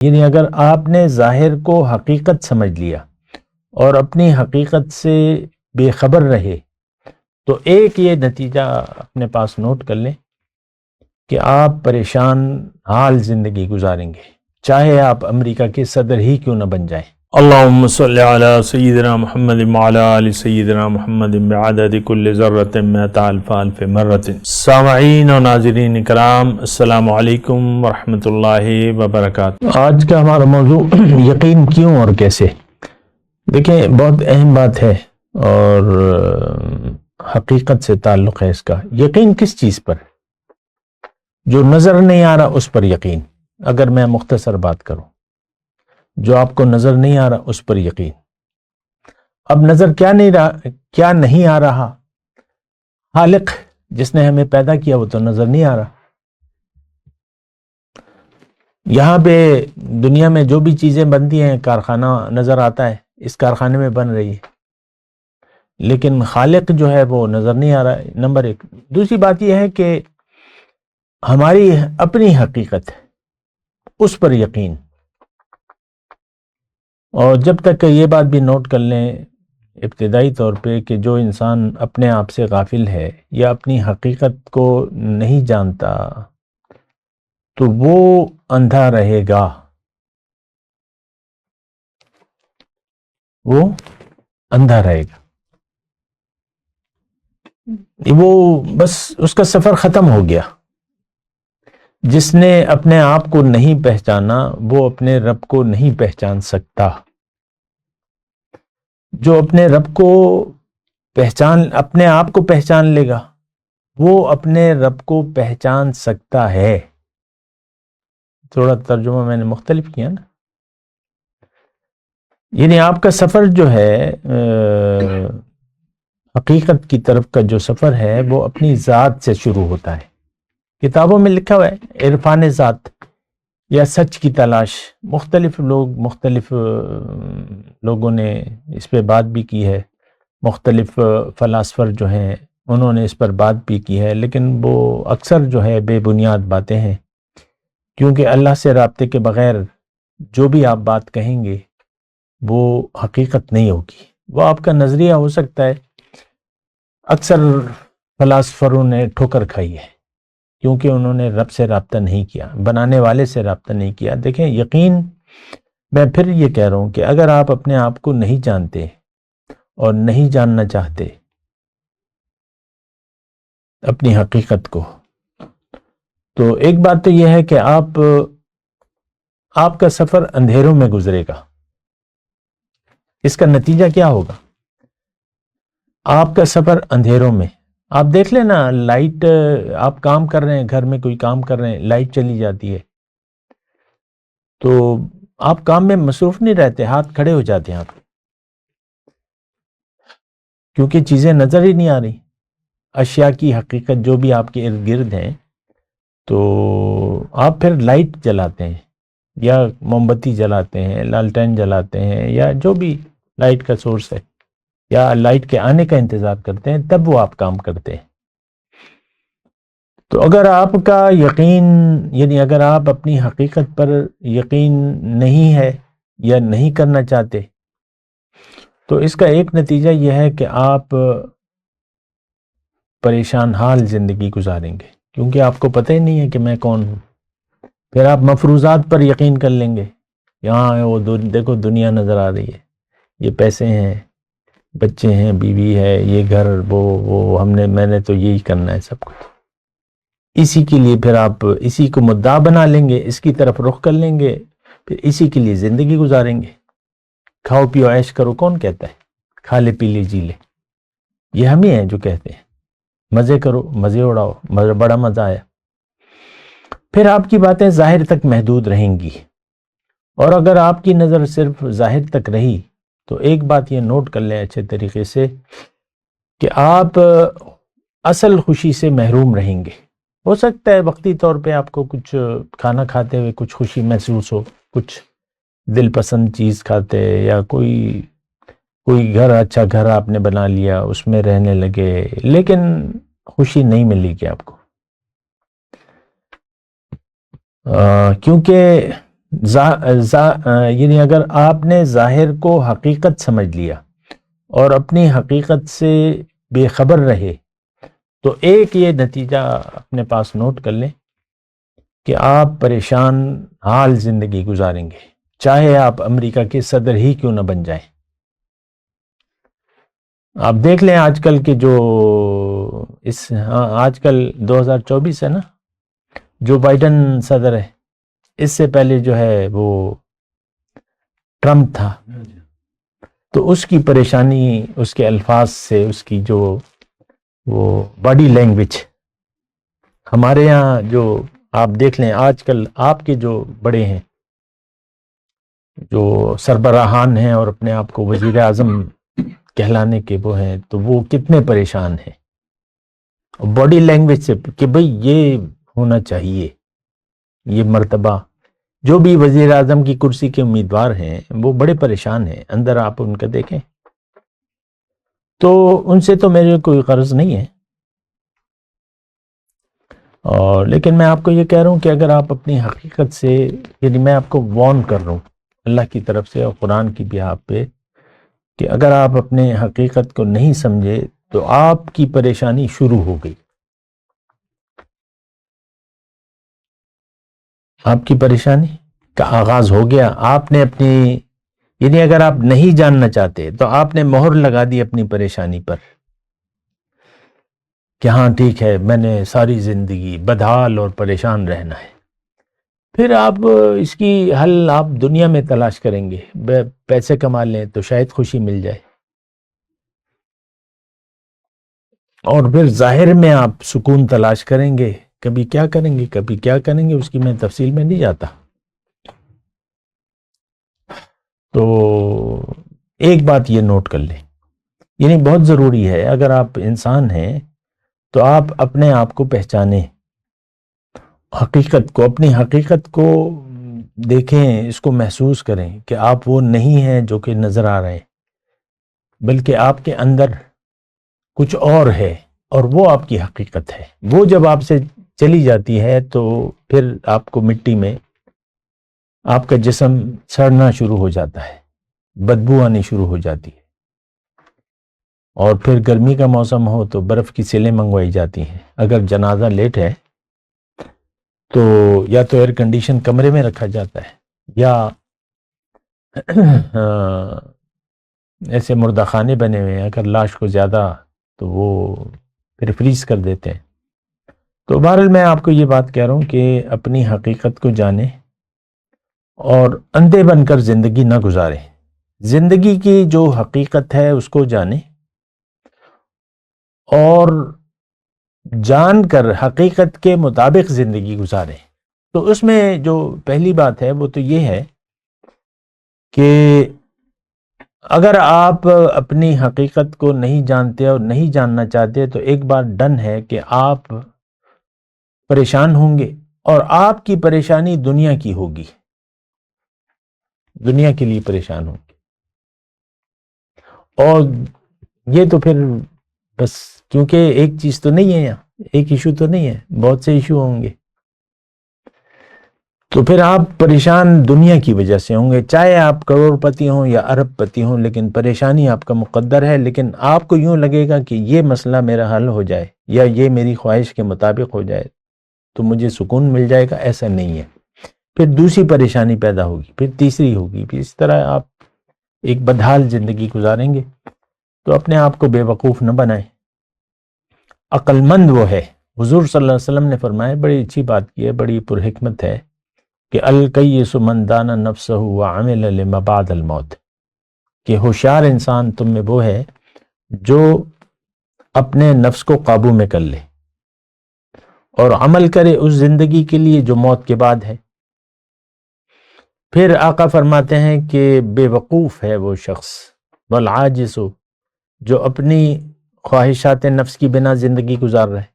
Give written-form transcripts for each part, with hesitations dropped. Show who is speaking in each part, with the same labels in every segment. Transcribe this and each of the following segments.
Speaker 1: یعنی اگر آپ نے ظاہر کو حقیقت سمجھ لیا اور اپنی حقیقت سے بے خبر رہے تو ایک یہ نتیجہ اپنے پاس نوٹ کر لیں کہ آپ پریشان حال زندگی گزاریں گے، چاہے آپ امریکہ کے صدر ہی کیوں نہ بن جائیں۔
Speaker 2: اللہم صلی علی سیدنا محمد وعلی آل سیدنا محمد بعدد کل ذرۃ مئۃ الف الف مرۃ۔ سامعین و ناظرین کرام، السلام علیکم ورحمۃ اللہ وبرکاتہ۔
Speaker 1: آج کا ہمارا موضوع یقین کیوں اور کیسے۔ دیکھیں، بہت اہم بات ہے اور حقیقت سے تعلق ہے اس کا۔ یقین کس چیز پر؟ جو نظر نہیں آ رہا اس پر یقین۔ اگر میں مختصر بات کروں، جو آپ کو نظر نہیں آ رہا اس پر یقین۔ اب نظر کیا نہیں آ رہا؟ خالق جس نے ہمیں پیدا کیا وہ تو نظر نہیں آ رہا۔ یہاں پہ دنیا میں جو بھی چیزیں بنتی ہیں، کارخانہ نظر آتا ہے، اس کارخانے میں بن رہی ہے، لیکن خالق جو ہے وہ نظر نہیں آ رہا ہے، نمبر ایک۔ دوسری بات یہ ہے کہ ہماری اپنی حقیقت، اس پر یقین۔ اور جب تک یہ بات بھی نوٹ کر لیں ابتدائی طور پہ کہ جو انسان اپنے آپ سے غافل ہے یا اپنی حقیقت کو نہیں جانتا تو وہ اندھا رہے گا، وہ اندھا رہے گا، وہ بس اس کا سفر ختم ہو گیا۔ جس نے اپنے آپ کو نہیں پہچانا وہ اپنے رب کو نہیں پہچان سکتا۔ جو اپنے رب کو اپنے آپ کو پہچان لے گا وہ اپنے رب کو پہچان سکتا ہے۔ تھوڑا ترجمہ میں نے مختلف کیا نا، یعنی آپ کا سفر جو ہے حقیقت کی طرف کا جو سفر ہے وہ اپنی ذات سے شروع ہوتا ہے۔ کتابوں میں لکھا ہوا ہے عرفان ذات یا سچ کی تلاش۔ مختلف لوگوں نے اس پہ بات بھی کی ہے، مختلف فلاسفر جو ہیں انہوں نے اس پر بات بھی کی ہے، لیکن وہ اکثر جو ہے بے بنیاد باتیں ہیں، کیونکہ اللہ سے رابطے کے بغیر جو بھی آپ بات کہیں گے وہ حقیقت نہیں ہوگی، وہ آپ کا نظریہ ہو سکتا ہے۔ اکثر فلاسفروں نے ٹھوکر کھائی ہے کیونکہ انہوں نے رب سے رابطہ نہیں کیا، بنانے والے سے رابطہ نہیں کیا۔ دیکھیں، یقین، میں پھر یہ کہہ رہا ہوں کہ اگر آپ اپنے آپ کو نہیں جانتے اور نہیں جاننا چاہتے اپنی حقیقت کو، تو ایک بات تو یہ ہے کہ آپ کا سفر اندھیروں میں گزرے گا۔ اس کا نتیجہ کیا ہوگا؟ آپ کا سفر اندھیروں میں، آپ دیکھ لیں نا، لائٹ، آپ کام کر رہے ہیں، گھر میں کوئی کام کر رہے ہیں، لائٹ چلی جاتی ہے تو آپ کام میں مصروف نہیں رہتے، ہاتھ کھڑے ہو جاتے ہیں آپ، کیونکہ چیزیں نظر ہی نہیں آ رہی، اشیاء کی حقیقت جو بھی آپ کے ارد گرد ہیں، تو آپ پھر لائٹ جلاتے ہیں یا موم بتی جلاتے ہیں، لالٹین جلاتے ہیں، یا جو بھی لائٹ کا سورس ہے، یا لائٹ کے آنے کا انتظار کرتے ہیں، تب وہ آپ کام کرتے ہیں۔ تو اگر آپ کا یقین، یعنی اگر آپ اپنی حقیقت پر یقین نہیں ہے یا نہیں کرنا چاہتے تو اس کا ایک نتیجہ یہ ہے کہ آپ پریشان حال زندگی گزاریں گے، کیونکہ آپ کو پتہ ہی نہیں ہے کہ میں کون ہوں۔ پھر آپ مفروضات پر یقین کر لیں گے، یہاں وہ دیکھو دنیا نظر آ رہی ہے، یہ پیسے ہیں، بچے ہیں، بیوی ہے، یہ گھر، وہ میں نے تو یہی کرنا ہے سب کچھ۔ اسی کے لیے پھر آپ اسی کو مدعا بنا لیں گے، اس کی طرف رخ کر لیں گے، پھر اسی کے لیے زندگی گزاریں گے۔ کھاؤ پیو عیش کرو، کون کہتا ہے؟ کھا لے پی لے جی لے، یہ ہم ہی ہیں جو کہتے ہیں۔ مزے کرو، مزے اڑاؤ، بڑا مزہ آیا۔ پھر آپ کی باتیں ظاہر تک محدود رہیں گی، اور اگر آپ کی نظر صرف ظاہر تک رہی تو ایک بات یہ نوٹ کر لیں اچھے طریقے سے کہ آپ اصل خوشی سے محروم رہیں گے۔ ہو سکتا ہے وقتی طور پہ آپ کو کچھ کھانا کھاتے ہوئے کچھ خوشی محسوس ہو، کچھ دل پسند چیز کھاتے، یا کوئی گھر، اچھا گھر آپ نے بنا لیا، اس میں رہنے لگے، لیکن خوشی نہیں ملے گی آپ کو، کیونکہ یعنی اگر آپ نے ظاہر کو حقیقت سمجھ لیا اور اپنی حقیقت سے بے خبر رہے تو ایک یہ نتیجہ اپنے پاس نوٹ کر لیں کہ آپ پریشان حال زندگی گزاریں گے، چاہے آپ امریکہ کے صدر ہی کیوں نہ بن جائیں۔ آپ دیکھ لیں آج کل کے جو آج کل 2024 ہے نا، جو بائیڈن صدر ہے، اس سے پہلے جو ہے وہ ٹرمپ تھا، تو اس کی پریشانی اس کے الفاظ سے، اس کی جو وہ باڈی لینگویج، ہمارے یہاں جو آپ دیکھ لیں آج کل آپ کے جو بڑے ہیں، جو سربراہان ہیں اور اپنے آپ کو وزیر اعظم کہلانے کے وہ ہیں، تو وہ کتنے پریشان ہیں باڈی لینگویج سے کہ بھئی یہ ہونا چاہیے، یہ مرتبہ۔ جو بھی وزیر اعظم کی کرسی کے امیدوار ہیں وہ بڑے پریشان ہیں، اندر آپ ان کا دیکھیں تو ان سے تو میرے کوئی غرض نہیں ہے، اور لیکن میں آپ کو یہ کہہ رہا ہوں کہ اگر آپ اپنی حقیقت سے، یعنی میں آپ کو وارن کر رہا ہوں اللہ کی طرف سے اور قرآن کی بحاف پہ، کہ اگر آپ اپنے حقیقت کو نہیں سمجھے تو آپ کی پریشانی شروع ہو گئی، آپ کی پریشانی کا آغاز ہو گیا۔ آپ نے اپنی، یعنی اگر آپ نہیں جاننا چاہتے تو آپ نے مہر لگا دی اپنی پریشانی پر کہ ہاں ٹھیک ہے، میں نے ساری زندگی بدحال اور پریشان رہنا ہے۔ پھر آپ اس کی حل آپ دنیا میں تلاش کریں گے، پیسے کما لیں تو شاید خوشی مل جائے، اور پھر ظاہر میں آپ سکون تلاش کریں گے، کبھی کیا کریں گے، کبھی کیا کریں گے، اس کی میں تفصیل میں نہیں جاتا۔ تو ایک بات یہ نوٹ کر لیں، یعنی بہت ضروری ہے، اگر آپ انسان ہیں تو آپ اپنے آپ کو پہچانیں، حقیقت کو، اپنی حقیقت کو دیکھیں، اس کو محسوس کریں کہ آپ وہ نہیں ہیں جو کہ نظر آ رہے ہیں، بلکہ آپ کے اندر کچھ اور ہے، اور وہ آپ کی حقیقت ہے۔ وہ جب آپ سے چلی جاتی ہے تو پھر آپ کو مٹی میں آپ کا جسم سڑنا شروع ہو جاتا ہے، بدبو آنی شروع ہو جاتی ہے، اور پھر گرمی کا موسم ہو تو برف کی سیلیں منگوائی جاتی ہیں۔ اگر جنازہ لیٹ ہے تو یا تو ایئر کنڈیشن کمرے میں رکھا جاتا ہے، یا ایسے مردہ خانے بنے ہوئے ہیں، اگر لاش کو زیادہ تو وہ پھر فریز کر دیتے ہیں۔ تو بہرحال میں آپ کو یہ بات کہہ رہا ہوں کہ اپنی حقیقت کو جانیں اور اندھے بن کر زندگی نہ گزاریں، زندگی کی جو حقیقت ہے اس کو جانیں، اور جان کر حقیقت کے مطابق زندگی گزاریں۔ تو اس میں جو پہلی بات ہے وہ تو یہ ہے کہ اگر آپ اپنی حقیقت کو نہیں جانتے اور نہیں جاننا چاہتے تو ایک بات ڈن ہے کہ آپ پریشان ہوں گے، اور آپ کی پریشانی دنیا کی ہوگی، دنیا کے لیے پریشان ہوں گے، اور یہ تو پھر بس، کیونکہ ایک چیز تو نہیں ہے یہاں، ایک ایشو تو نہیں ہے، بہت سے ایشو ہوں گے، تو پھر آپ پریشان دنیا کی وجہ سے ہوں گے، چاہے آپ کروڑ پتی ہوں یا ارب پتی ہوں، لیکن پریشانی آپ کا مقدر ہے۔ لیکن آپ کو یوں لگے گا کہ یہ مسئلہ میرا حل ہو جائے یا یہ میری خواہش کے مطابق ہو جائے تو مجھے سکون مل جائے گا، ایسا نہیں ہے۔ پھر دوسری پریشانی پیدا ہوگی، پھر تیسری ہوگی، پھر اس طرح آپ ایک بدحال زندگی گزاریں گے۔ تو اپنے آپ کو بے وقوف نہ بنائیں، عقل مند وہ ہے، حضور صلی اللہ علیہ وسلم نے فرمایا، بڑی اچھی بات کی ہے، بڑی پرحکمت ہے کہ الکیس من دان نفسہ وعمل لما بعد الموت، کہ ہوشیار انسان تم میں وہ ہے جو اپنے نفس کو قابو میں کر لے اور عمل کرے اس زندگی کے لیے جو موت کے بعد ہے۔ پھر آقا فرماتے ہیں کہ بے وقوف ہے وہ شخص، والعاجز، جو اپنی خواہشات نفس کی بنا زندگی گزار رہے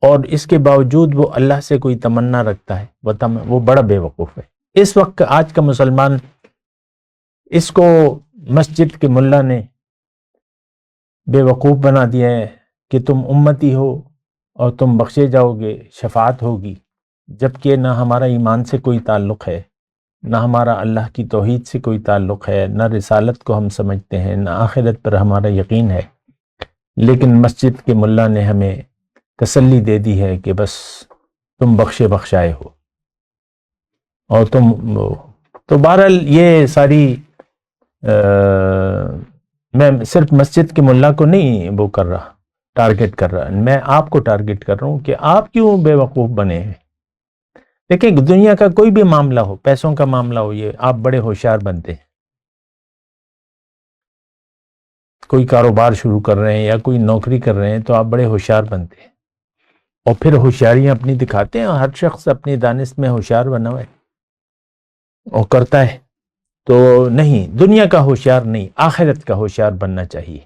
Speaker 1: اور اس کے باوجود وہ اللہ سے کوئی تمنا رکھتا ہے، وہ بڑا بے وقوف ہے۔ اس وقت آج کا مسلمان، اس کو مسجد کے ملا نے بے وقوف بنا دیا ہے کہ تم امتی ہو اور تم بخشے جاؤ گے، شفاعت ہوگی، جبکہ نہ ہمارا ایمان سے کوئی تعلق ہے نہ ہمارا اللہ کی توحید سے کوئی تعلق ہے، نہ رسالت کو ہم سمجھتے ہیں، نہ آخرت پر ہمارا یقین ہے، لیکن مسجد کے ملا نے ہمیں تسلی دے دی ہے کہ بس تم بخشے بخشائے ہو اور تم تو بہرحال یہ ساری میں صرف مسجد کے ملا کو نہیں وہ کر رہا، ٹارگٹ کر رہا، میں آپ کو ٹارگٹ کر رہا ہوں کہ آپ کیوں بے وقوف بنے ہیں۔ دیکھیں دنیا کا کوئی بھی معاملہ ہو، پیسوں کا معاملہ ہو، یہ آپ بڑے ہوشیار بنتے ہیں، کوئی کاروبار شروع کر رہے ہیں یا کوئی نوکری کر رہے ہیں تو آپ بڑے ہوشیار بنتے ہیں، اور پھر ہوشیاریاں اپنی دکھاتے ہیں، ہر شخص اپنی دانست میں ہوشیار بنا ہوا ہے اور کرتا ہے، تو نہیں، دنیا کا ہوشیار نہیں، آخرت کا ہوشیار بننا چاہیے،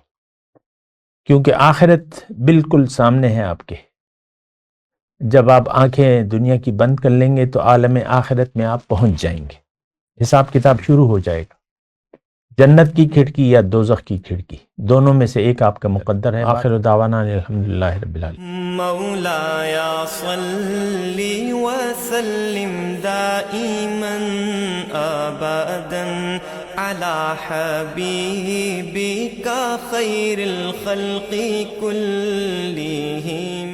Speaker 1: کیونکہ آخرت بالکل سامنے ہے آپ کے۔ جب آپ آنکھیں دنیا کی بند کر لیں گے تو عالم آخرت میں آپ پہنچ جائیں گے، حساب کتاب شروع ہو جائے گا، جنت کی کھڑکی یا دوزخ کی کھڑکی، دونوں میں سے ایک آپ کا مقدر ہے۔ آخر دعوانا الحمدللہ رب العالمین۔
Speaker 3: مولایا صلی وسلم دائما ابدا علی حبیبک خیر الخلق کلہم۔